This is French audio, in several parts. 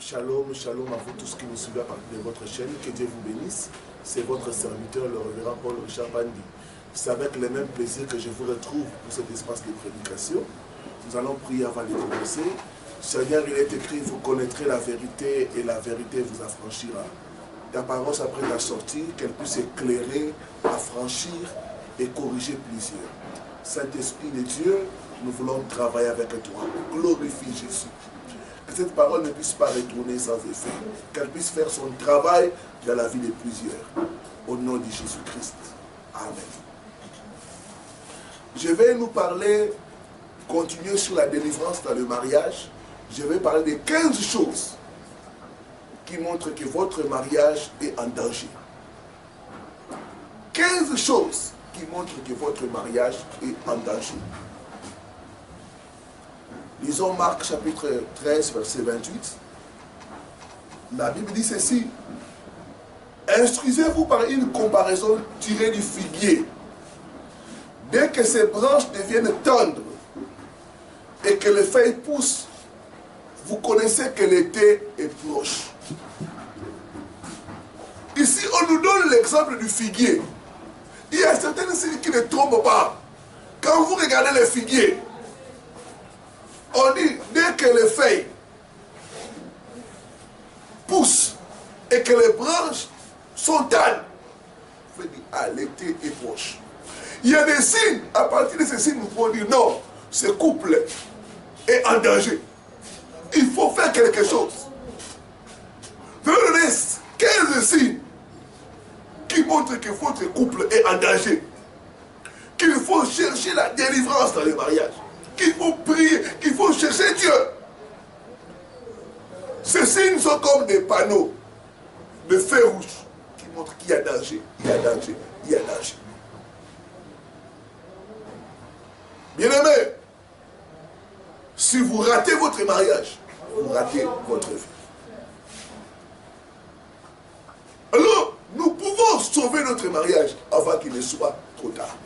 Shalom, shalom à vous tous qui nous suivez à partir de votre chaîne. Que Dieu vous bénisse. C'est votre serviteur, le révérend Paul Richard Bandi. C'est avec le même plaisir que je vous retrouve pour cet espace de prédication. Nous allons prier avant de commencer. Seigneur, il est écrit, vous connaîtrez la vérité et la vérité vous affranchira. Ta parole après la sortie, qu'elle puisse éclairer, affranchir et corriger plusieurs. Saint-Esprit de Dieu, nous voulons travailler avec toi. Glorifie Jésus. Que cette parole ne puisse pas retourner sans effet. Qu'elle puisse faire son travail dans la vie de plusieurs. Au nom de Jésus-Christ. Amen. Je vais nous parler, continuer sur la délivrance dans le mariage. Je vais parler de 15 choses qui montrent que votre mariage est en danger. 15 choses qui montrent que votre mariage est en danger. Lisons Marc chapitre 13, verset 28. La Bible dit ceci. Instruisez-vous par une comparaison tirée du figuier. Dès que ses branches deviennent tendres et que les feuilles poussent, vous connaissez que l'été est proche. Ici, on nous donne l'exemple du figuier. Il y a certaines signes qui ne trompent pas. Quand vous regardez le figuier, on dit, dès que les feuilles poussent et que les branches sont tendres, vous pouvez dire, ah, l'été est proche. Il y a des signes, à partir de ces signes, nous pouvons dire, non, ce couple est en danger. Il faut faire quelque chose. Je vais donner 15 signes qui montrent que votre couple est en danger. Qu'il faut chercher la délivrance dans le mariage. Qu'il faut prier, qu'il faut chercher Dieu. Ces signes sont comme des panneaux de feu rouge qui montrent qu'il y a danger, il y a danger, il y a danger. Bien-aimés, si vous ratez votre mariage, vous ratez votre vie. Alors, nous pouvons sauver notre mariage avant qu'il ne soit trop tard.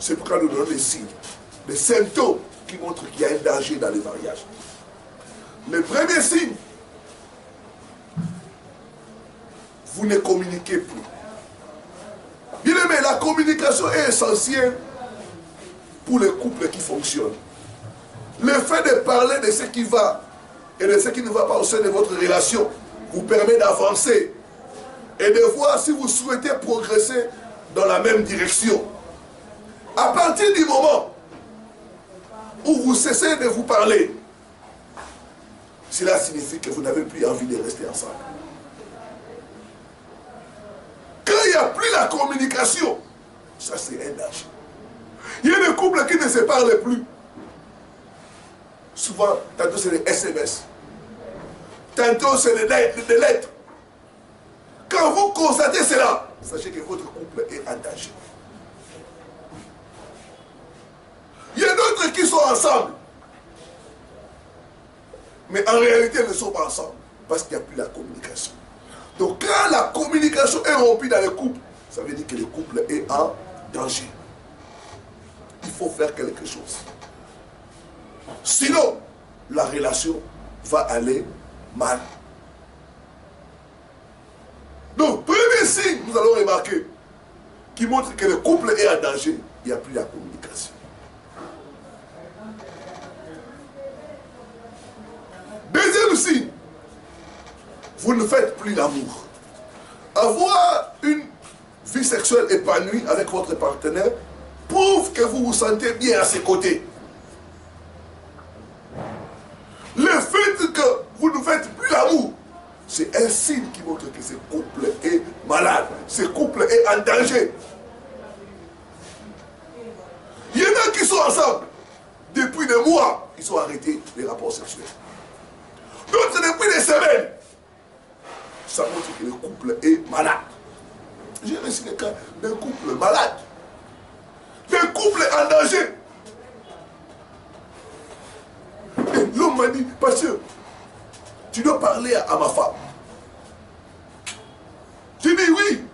C'est pourquoi nous donnons des signes, des symptômes qui montrent qu'il y a un danger dans le mariage. Le premier signe, vous ne communiquez plus. Bien aimé, la communication est essentielle pour les couples qui fonctionnent. Le fait de parler de ce qui va et de ce qui ne va pas au sein de votre relation vous permet d'avancer et de voir si vous souhaitez progresser dans la même direction. À partir du moment où vous cessez de vous parler, cela signifie que vous n'avez plus envie de rester ensemble. Quand il n'y a plus la communication, ça c'est un danger. Il y a des couples qui ne se parlent plus. Souvent, tantôt c'est des SMS. Tantôt c'est des lettres. Quand vous constatez cela, sachez que votre couple est en danger. Il y a d'autres qui sont ensemble. Mais en réalité, ils ne sont pas ensemble. Parce qu'il n'y a plus la communication. Donc quand la communication est rompue dans le couple, ça veut dire que le couple est en danger. Il faut faire quelque chose. Sinon, la relation va aller mal. Donc, premier signe, nous allons remarquer, qui montre que le couple est en danger, il n'y a plus la communication. Deuxième signe, vous ne faites plus l'amour. Avoir une vie sexuelle épanouie avec votre partenaire prouve que vous vous sentez bien à ses côtés. Le fait que vous ne faites plus l'amour, c'est un signe qui montre que ce couple est malade, ce couple est en danger. Il y en a qui sont ensemble depuis des mois, ils ont arrêté les rapports sexuels. D'autres depuis des semaines. Ça montre que le couple est malade. J'ai reçu le cas d'un couple malade. D'un couple en danger. Et l'homme m'a dit, pasteur, tu dois parler à ma femme. J'ai dit oui.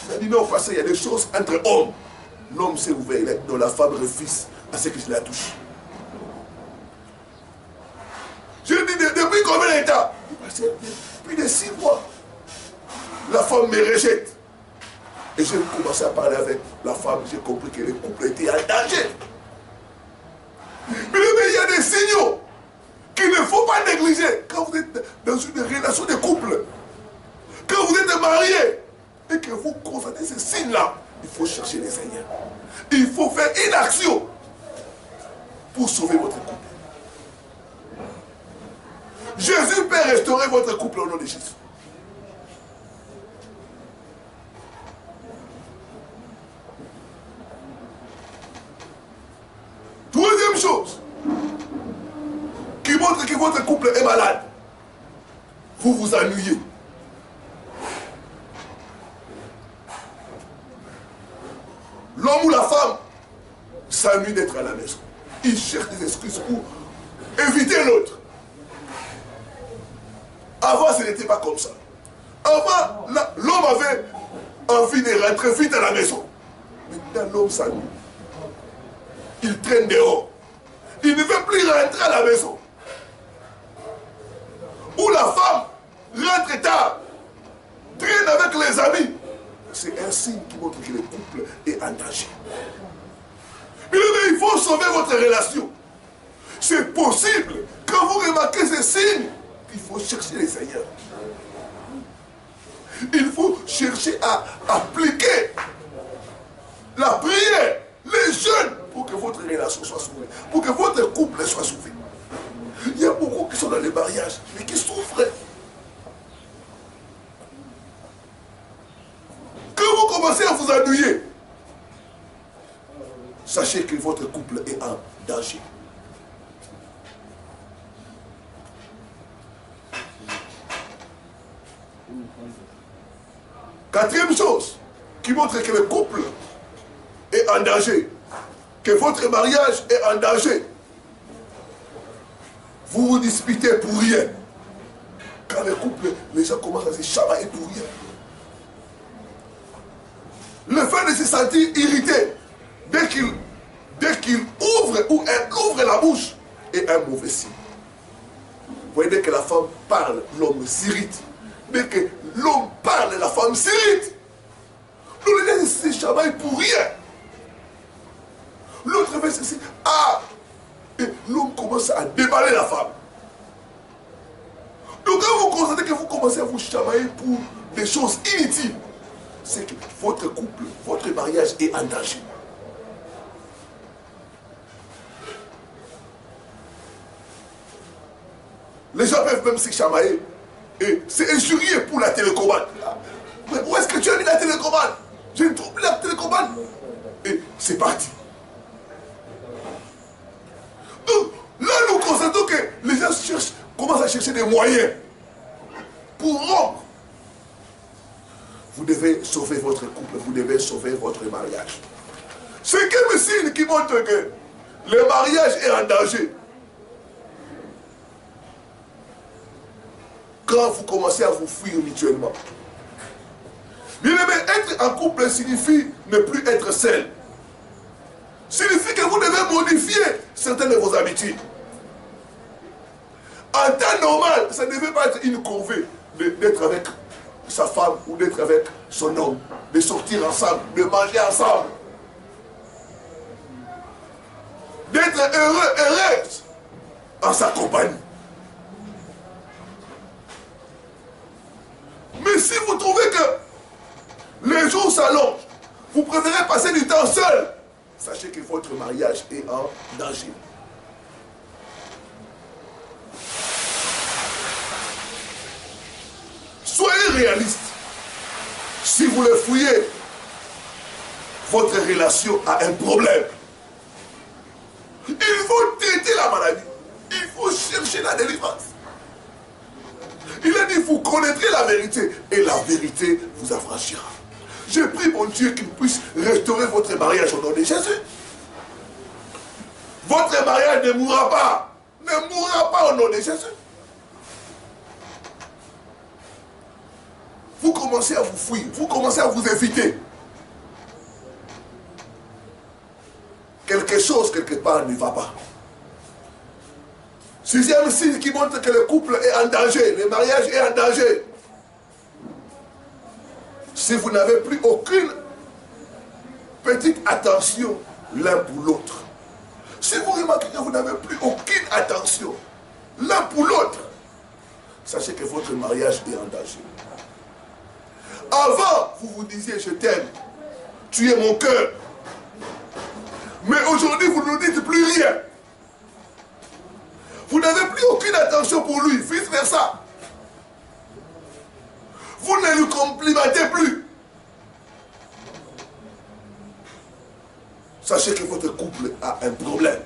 Il m'a dit non, parce qu'il y a des choses entre hommes. L'homme s'est ouvert, donc la femme refuse à ce que je la touche. J'ai dit depuis combien de temps? femme me rejette. Et j'ai commencé à parler avec la femme, j'ai compris que le couple était en danger. Mais il y a des signaux qu'il ne faut pas négliger quand vous êtes dans une relation de couple. Quand vous êtes marié et que vous constatez ces signes-là, il faut chercher les Seigneurs. Il faut faire une action pour sauver votre couple. Jésus peut restaurer votre couple au nom de Jésus. Troisième chose qui montre que votre couple est malade. Vous vous ennuyez. L'homme ou la femme s'ennuie d'être à la maison. Il cherche des excuses pour éviter l'autre. Avant, ce n'était pas comme ça. Avant, l'homme avait envie de rentrer vite à la maison. Maintenant, l'homme s'ennuie. Il traîne dehors. Il ne veut plus rentrer à la maison. Ou la femme rentre tard, traîne avec les amis. C'est un signe qui montre que le couple est en danger. Mais il faut sauver votre relation. C'est possible. Quand vous remarquez ces signes, il faut chercher les Seigneurs. Il faut chercher à appliquer la prière, les jeûnes, pour que votre relation soit sauvée, pour que votre couple soit sauvé. Il y a beaucoup qui sont dans les mariages, mais qui souffrent. Quand vous commencez à vous ennuyer, sachez que votre couple est en danger. Quatrième chose qui montre que le couple est en danger, que votre mariage est en danger. Vous vous disputez pour rien. Quand le couple, les gens commencent à se chamailler pour rien. Le fait de se sentir irrité dès qu'il ouvre ou elle ouvre la bouche est un mauvais signe. Vous voyez, dès que la femme parle, l'homme s'irrite. Dès que l'homme parle, la femme s'irrite. Nous les laissons se chamailler pour rien. L'autre fait ceci. Ah! Et l'homme commence à déballer la femme. Donc quand vous constatez que vous commencez à vous chamailler pour des choses inutiles, c'est que votre couple, votre mariage est en danger. Les gens peuvent même se chamailler et c'est injurier pour la télécommande. Mais où est-ce que tu as mis la télécommande? Je ne trouve plus la télécommande. Et c'est parti. Donc là, nous constatons que les gens commencent à chercher des moyens pour rompre. Vous devez sauver votre couple, vous devez sauver votre mariage. C'est quel signe qui montre que le mariage est en danger? Quand vous commencez à vous fuir mutuellement. Bien aimé, être en couple signifie ne plus être seul. Signifie que vous devez modifier certaines de vos habitudes. En temps normal, ça ne devait pas être une corvée d'être avec sa femme ou d'être avec son homme, de sortir ensemble, de manger ensemble, d'être heureux, heureuse en sa compagnie. Mais si vous trouvez que les jours s'allongent, vous préférez passer du temps seul, sachez que votre mariage est en danger. Soyez réaliste. Si vous le fouillez, votre relation a un problème. Il faut traiter la maladie. Il faut chercher la délivrance. Il a dit, vous connaîtrez la vérité et la vérité vous affranchira. Je prie mon Dieu qu'il puisse restaurer votre mariage au nom de Jésus. Votre mariage ne mourra pas. Ne mourra pas au nom de Jésus. Vous commencez à vous fuir, vous commencez à vous éviter. Quelque chose, quelque part, ne va pas. Sixième signe qui montre que le couple est en danger, le mariage est en danger. Si vous n'avez plus aucune petite attention l'un pour l'autre, si vous remarquez que vous n'avez plus aucune attention l'un pour l'autre, sachez que votre mariage est en danger. Avant, vous vous disiez je t'aime, tu es mon cœur. Mais aujourd'hui, vous ne dites plus rien. Vous n'avez plus aucune attention pour lui, vice versa. Vous ne lui complimentez plus. Sachez que votre couple a un problème.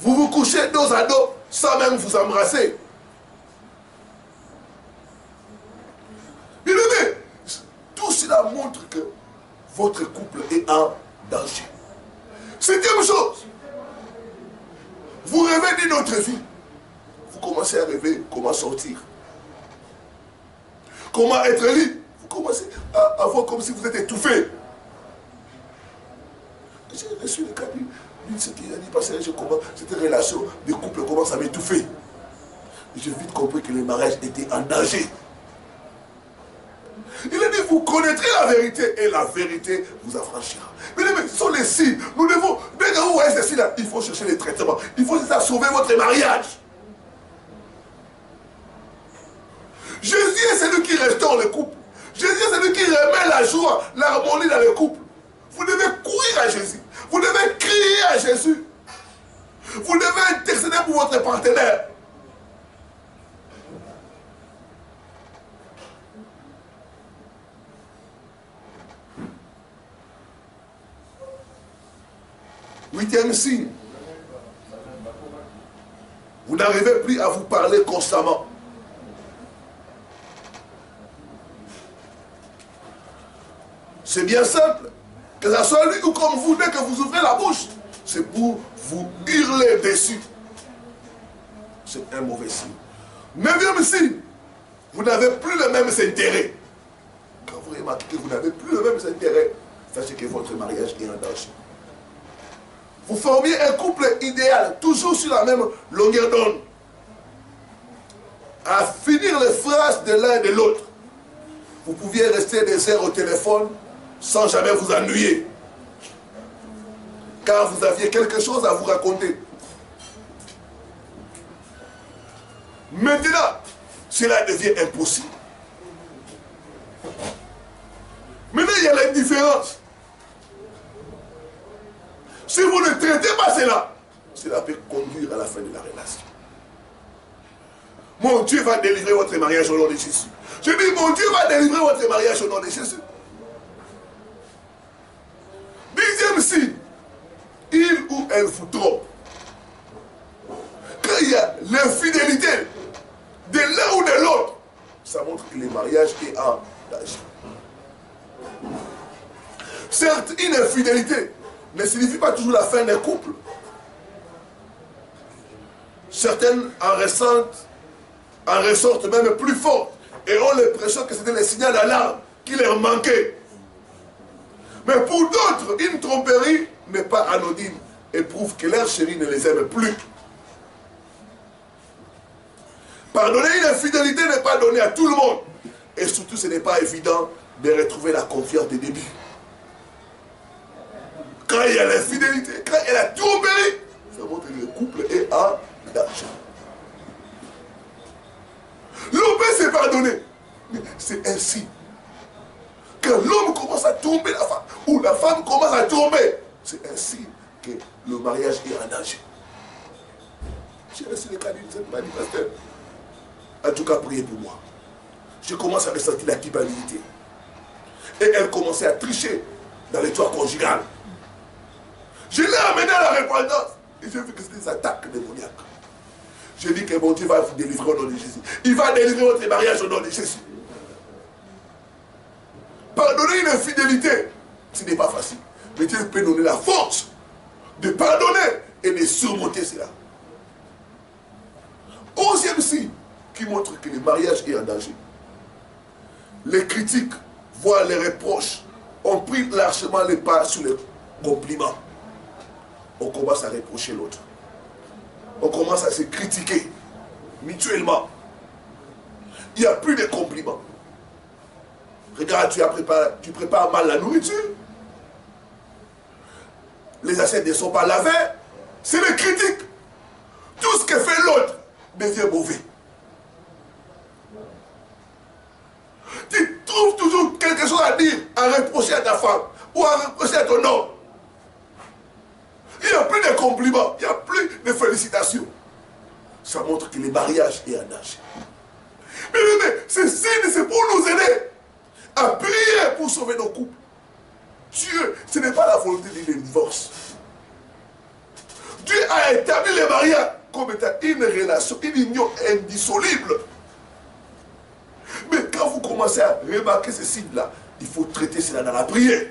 Vous vous couchez dos à dos sans même vous embrasser. Bien aimé, tout cela montre que votre couple est en danger. Septième chose, vous rêvez d'une autre vie. Vous commencez à rêver comment sortir. Comment être libre. Vous commencez à voir comme si vous êtes étouffé. J'ai reçu le cas d'une ce qui a dit parce que cette relation de couple commence à m'étouffer. J'ai vite compris que le mariage était en danger. Il a dit, vous connaîtrez la vérité et la vérité vous affranchira. Mais ce sont les signes. Nous devons, dès que vous voyez ces signes-là, il faut chercher les traitements. Il faut sauver votre mariage. Jésus est celui qui restaure le couple. Jésus est celui qui remet la joie, l'harmonie dans le couple. Vous devez courir à Jésus. Vous devez crier à Jésus. Vous devez intercéder pour votre partenaire. Huitième signe. Vous n'arrivez plus à vous parler constamment. C'est bien simple. Que ce soit lui ou comme vous, dès que vous ouvrez la bouche, c'est pour vous hurler dessus. C'est un mauvais signe. Neuvième signe. Vous n'avez plus le même intérêt. Quand vous remarquez que vous n'avez plus le même intérêt, sachez que votre mariage est en danger. Vous formiez un couple idéal, toujours sur la même longueur d'onde. À finir les phrases de l'un et de l'autre. Vous pouviez rester des heures au téléphone sans jamais vous ennuyer. Car vous aviez quelque chose à vous raconter. Maintenant, cela devient impossible. Maintenant, il y a l'indifférence. Si vous ne traitez pas cela, cela peut conduire à la fin de la relation. Mon Dieu va délivrer votre mariage au nom de Jésus. Je dis, mon Dieu va délivrer votre mariage au nom de Jésus. Dixième signe, il ou elle vous trompe. Quand il y a l'infidélité de l'un ou de l'autre, ça montre que le mariage est en danger. Certes, une infidélité ne signifie pas toujours la fin d'un couple. Certaines en ressortent même plus fortes et ont l'impression que c'était le signal d'alarme qui leur manquait. Mais pour d'autres, une tromperie n'est pas anodine et prouve que leur chéri ne les aime plus. Pardonner une infidélité n'est pas donné à tout le monde. Et surtout, ce n'est pas évident de retrouver la confiance des débuts. Quand il y a l'infidélité, quand il y a la tromperie, ça montre que le couple est en danger. L'homme peut se pardonner. Mais c'est ainsi. Quand l'homme commence à tromper la femme, ou la femme commence à tromper, c'est ainsi que le mariage est en danger. J'ai reçu le cas d'une pasteur. En tout cas, priez pour moi. Je commence à ressentir la culpabilité. Et elle commençait à tricher dans les toits conjugales. Je l'ai amené à la repentance. Et j'ai vu que c'était des attaques démoniaques. J'ai dit que mon Dieu va vous délivrer au nom de Jésus. Il va délivrer votre mariage au nom de Jésus. Pardonner une infidélité, ce n'est pas facile. Mais Dieu peut donner la force de pardonner et de surmonter cela. Onzième signe qui montre que le mariage est en danger. Les critiques, voire les reproches, ont pris largement le pas sur les compliments. On commence à reprocher l'autre. On commence à se critiquer mutuellement. Il n'y a plus de compliments. Regarde, tu prépares mal la nourriture. Les assiettes ne sont pas lavées. C'est les critiques. Tout ce que fait l'autre devient mauvais. Tu trouves toujours quelque chose à dire, à reprocher à ta femme ou à reprocher à ton homme. Il n'y a plus de compliments, il n'y a plus de félicitations. Ça montre que le mariage est en danger. Mais c'est pour nous aider à prier pour sauver nos couples. Dieu, ce n'est pas la volonté de divorce. Dieu a établi le mariage comme étant une relation, une union indissoluble. Mais quand vous commencez à remarquer ces signes-là, il faut traiter cela dans la prière.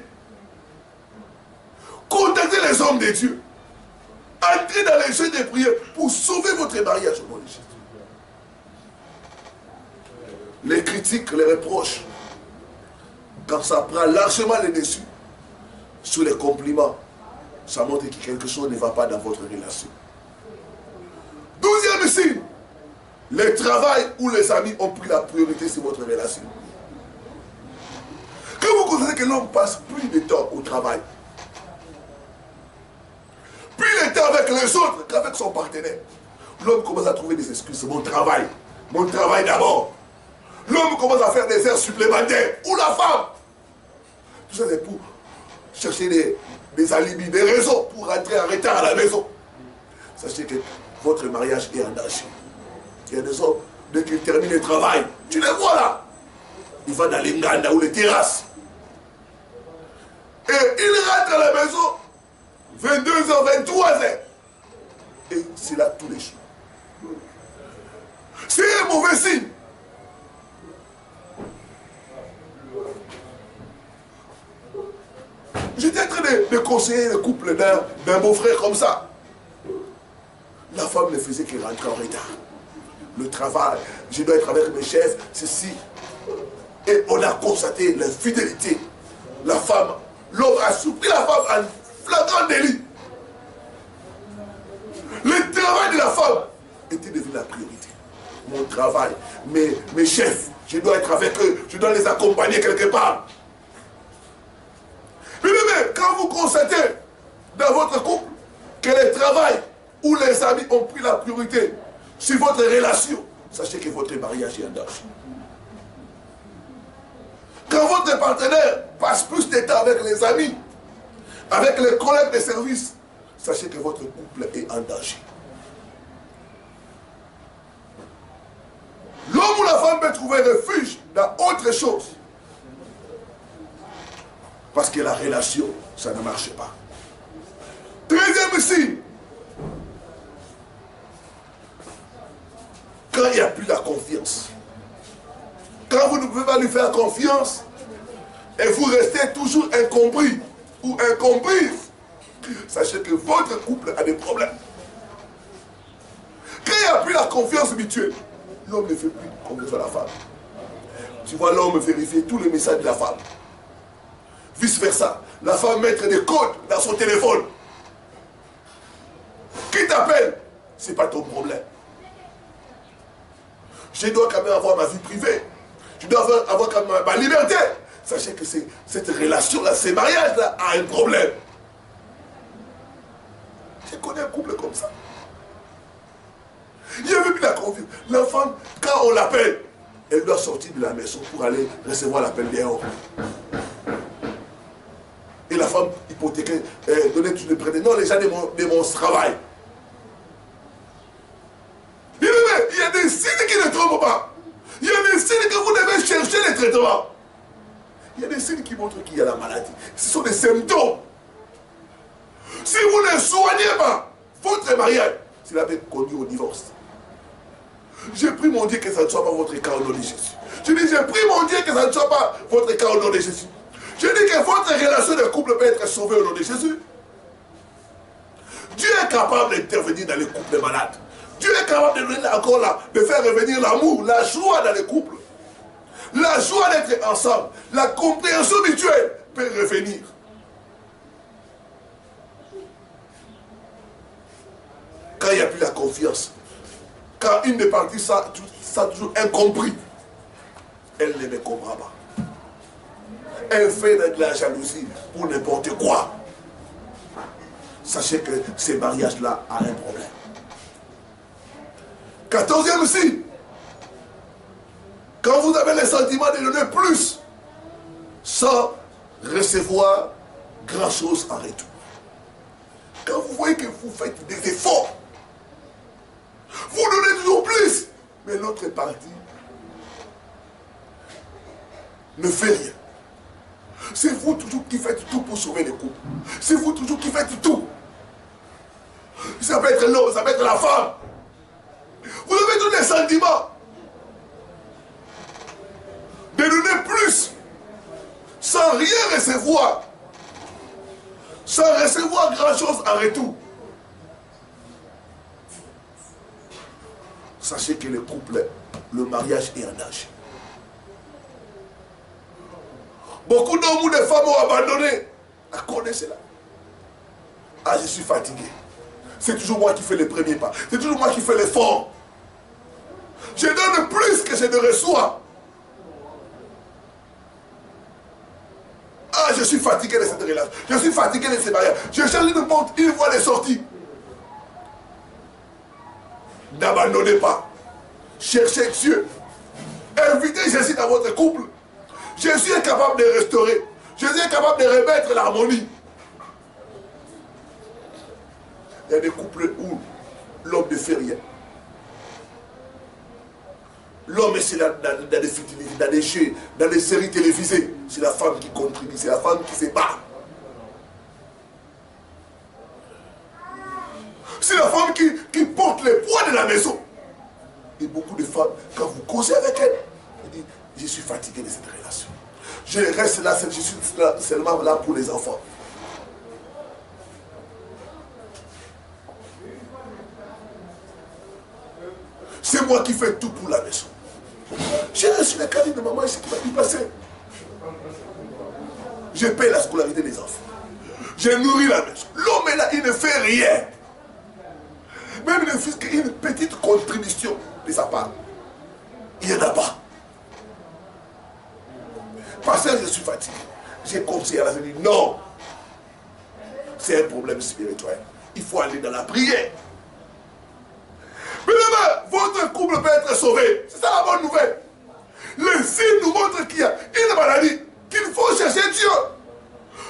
Contactez les hommes de Dieu. Entrez dans les jeux de prière pour sauver votre mariage au nom de Jésus. Les critiques, les reproches, quand ça prend largement le dessus sur les compliments, ça montre que quelque chose ne va pas dans votre relation. 12e signe, le travail ou les amis ont pris la priorité sur votre relation. Quand vous constatez que l'homme passe plus de temps au travail, plus de temps avec les autres qu'avec son partenaire, l'homme commence à trouver des excuses. C'est mon travail d'abord. L'homme commence à faire des heures supplémentaires. Ou la femme. Tout ça c'est pour chercher des alibis, des raisons pour rentrer en retard à la maison. Sachez que votre mariage est en danger. Il y a des hommes, dès qu'ils terminent le travail, tu les vois là. Ils vont dans les nganda ou les terrasses. Et ils rentrent à la maison 22h, 23h. Et c'est là tous les jours. C'est un mauvais signe. J'étais en train de conseiller le couple d'un beau-frère comme ça. La femme ne faisait que rentrer en retard. Le travail, je dois être avec mes chefs, ceci. Et on a constaté l'infidélité. La femme, l'homme a surpris la femme en flagrant délit. Le travail de la femme était devenu la priorité. Mon travail, mes chefs, je dois être avec eux, je dois les accompagner quelque part. Mais quand vous constatez dans votre couple que le travail ou les amis ont pris la priorité sur votre relation, sachez que votre mariage est en danger. Quand votre partenaire passe plus de temps avec les amis, avec les collègues de service, sachez que votre couple est en danger. L'homme ou la femme peut trouver refuge dans autre chose. Parce que la relation, ça ne marche pas. 13e signe. Quand il n'y a plus la confiance. Quand vous ne pouvez pas lui faire confiance, et vous restez toujours incompris ou incomprise, sachez que votre couple a des problèmes. Quand il n'y a plus la confiance mutuelle, l'homme ne fait plus confiance à la femme. Tu vois l'homme vérifier tous les messages de la femme. Vice versa, la femme mettre des codes dans son téléphone. Qui t'appelle? Ce n'est pas ton problème. Je dois quand même avoir ma vie privée. Je dois avoir quand même ma liberté. Sachez que cette relation-là, ce mariage-là a un problème. Je connais un couple comme ça. Il n'y avait plus la confiance. La femme, quand on l'appelle, elle doit sortir de la maison pour aller recevoir l'appel dehors. Et la femme hypothéquée, donnait tous les prénoms, les gens de mon travail. Il y a des signes qui ne trompent pas. Il y a des signes que vous devez chercher les traitements. Il y a des signes qui montrent qu'il y a la maladie. Ce sont des symptômes. Si vous ne soignez pas votre mariage, cela peut conduire au divorce. J'ai pris mon Dieu que ça ne soit pas votre cas au nom de Jésus. Je dis, j'ai pris mon Dieu que ça ne soit pas votre cas au nom de Jésus. Je dis que votre relation de couple peut être sauvée au nom de Jésus. Dieu est capable d'intervenir dans les couples malades. Dieu est capable de donner encore là, de faire revenir l'amour, la joie dans les couples. La joie d'être ensemble, la compréhension mutuelle peut revenir. Quand il n'y a plus la confiance, quand une des parties ça toujours incompris, elle ne me comprend pas. elle fait de la jalousie pour n'importe quoi. Sachez que ces mariages-là ont un problème. 14e signe. Quand vous avez le sentiment de donner plus, sans recevoir grand-chose en retour. Quand vous voyez que vous faites des efforts, vous donnez toujours plus, mais l'autre partie ne fait rien. C'est vous toujours qui faites tout pour sauver les couples. C'est vous toujours qui faites tout. Ça peut être l'homme, ça peut être la femme. Vous avez tous les sentiments de donner plus sans rien recevoir. Sans recevoir grand-chose en retour. Sachez que le couple, le mariage est en danger. Beaucoup d'hommes ou de femmes ont abandonné à cause de cela. Ah, je suis fatigué. C'est toujours moi qui fais les premiers pas. C'est toujours moi qui fais l'effort. Je donne plus que je ne reçois. Ah, je suis fatigué de cette relation. Je suis fatigué de ces mariages. Je cherche une voie de sortie. N'abandonnez pas. Cherchez Dieu. Invitez Jésus dans votre couple. Jésus est capable de restaurer. Jésus est capable de remettre l'harmonie. Il y a des couples où l'homme ne fait rien. L'homme est dans des futilités, dans des jeux, dans des séries télévisées. C'est la femme qui contribue, c'est la femme qui se bat. C'est la femme qui porte les poids de la maison. Et beaucoup de femmes, quand vous causez avec elle, elles disent, je suis fatigué de cette relation. Je reste là, je suis seulement là pour les enfants. C'est moi qui fais tout pour la maison. J'ai reçu la carte de maman ici qui m'a dit passer. Je paye la scolarité des enfants. Je nourris la maison. L'homme est là, il ne fait rien. Même le fils qui a une petite contribution de sa part. Il n'y en a pas. Parce que je suis fatigué. J'ai conseillé à la famille, non. C'est un problème spirituel. Il faut aller dans la prière. Mais demain, votre couple peut être sauvé. C'est ça la bonne nouvelle. Le signe nous montre qu'il y a une maladie, qu'il faut chercher Dieu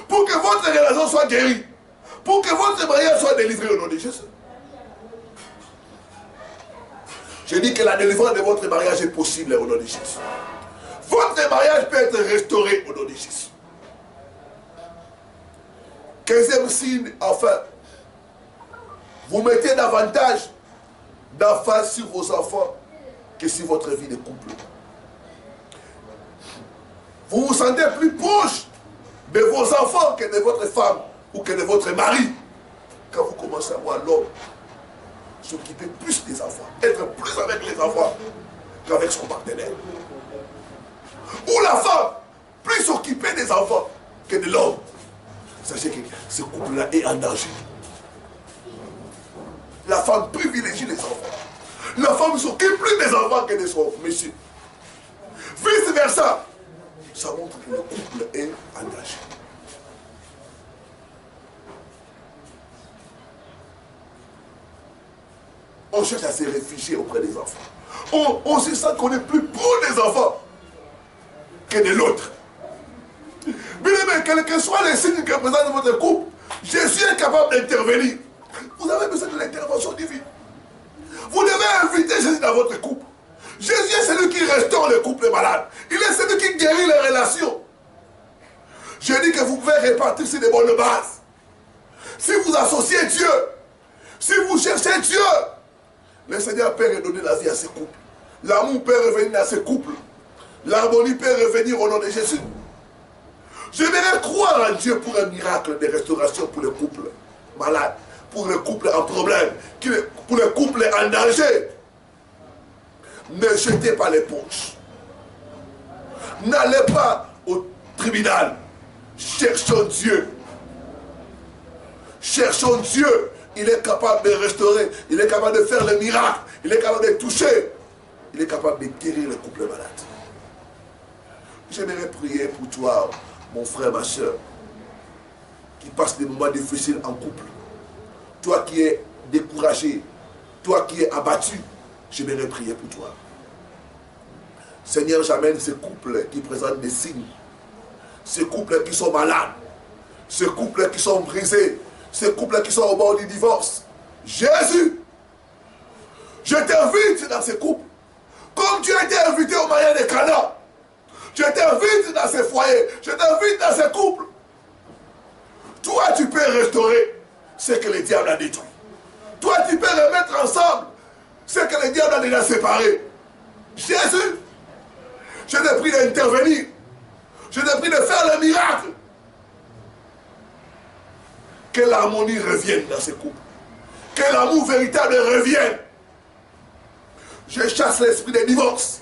pour que votre relation soit guérie, pour que votre mariage soit délivré au nom de Jésus. Je dis que la délivrance de votre mariage est possible au nom de Jésus. Votre mariage peut être restauré au nom de Jésus. 15e signe, enfin, vous mettez davantage d'emphase sur vos enfants que sur votre vie de couple. Vous vous sentez plus proche de vos enfants que de votre femme ou que de votre mari. Quand vous commencez à voir l'homme s'occuper plus des enfants, être plus avec les enfants qu'avec son partenaire. Ou la femme plus s'occuper des enfants que de l'homme. Sachez que ce couple-là est en danger. La femme privilégie les enfants. La femme s'occupe plus des enfants que de son monsieur. Vice versa. Ça montre que le couple est en danger. On cherche à se réfugier auprès des enfants. On se sent qu'on est plus proche des enfants que de l'autre. Mais quel que soit les signes que présente votre couple, Jésus est capable d'intervenir. Vous avez besoin de l'intervention divine. Vous devez inviter Jésus dans votre couple. Jésus est celui qui restaure le couple malade. Il est celui qui guérit les relations. Je dis que vous pouvez répartir sur de bonnes bases. Si vous associez Dieu, si vous cherchez Dieu, le Seigneur peut redonner la vie à ses couples. L'amour peut revenir à ses couples. L'harmonie peut revenir au nom de Jésus. Je vais croire en Dieu pour un miracle de restauration pour le couple malade, pour le couple en problème, pour le couple en danger. Ne jetez pas l'éponge. N'allez pas au tribunal. Cherchons Dieu. Cherchons Dieu. Il est capable de restaurer. Il est capable de faire le miracle. Il est capable de toucher. Il est capable de guérir le couple malade. J'aimerais prier pour toi, mon frère, ma soeur, qui passe des moments difficiles en couple, toi qui es découragé, toi qui es abattu, j'aimerais prier pour toi. Seigneur, j'amène ces couples qui présentent des signes, ces couples qui sont malades, ces couples qui sont brisés, ces couples qui sont au bord du divorce. Jésus, je t'invite dans ces couples, comme tu as été invité au mariage de Cana. Je t'invite dans ces foyers, je t'invite dans ces couples. Toi, tu peux restaurer ce que le diable a détruit. Toi, tu peux remettre ensemble ce que le diable a déjà séparé. Jésus, je te prie d'intervenir. Je te prie de faire le miracle. Que l'harmonie revienne dans ces couples. Que l'amour véritable revienne. Je chasse l'esprit de divorce.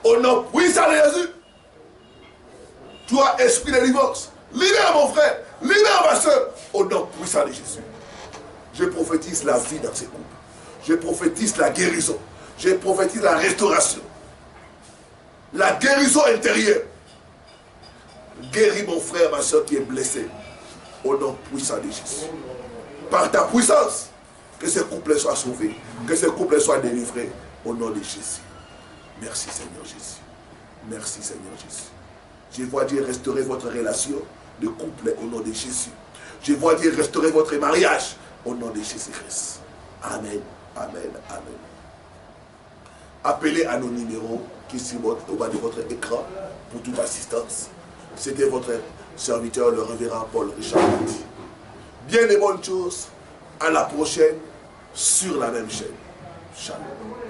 Au nom puissant de Jésus. Toi, esprit de divorce, libère mon frère, libère ma soeur. Au nom puissant de Jésus. Je prophétise la vie dans ces couples. Je prophétise la guérison. Je prophétise la restauration. La guérison intérieure. Guéris mon frère, ma soeur qui est blessé. Au nom puissant de Jésus. Par ta puissance, que ce couple soit sauvé. Que ce couple soit délivré. Au nom de Jésus. Merci Seigneur Jésus. Merci Seigneur Jésus. Je vois Dieu restaurer votre relation de couple au nom de Jésus. Je vois Dieu restaurer votre mariage au nom de Jésus-Christ. Amen. Amen. Amen. Appelez à nos numéros qui sont au bas de votre écran pour toute assistance. C'était votre serviteur, le révérend Paul Richard. Bien des bonnes choses. À la prochaine sur la même chaîne. Shalom.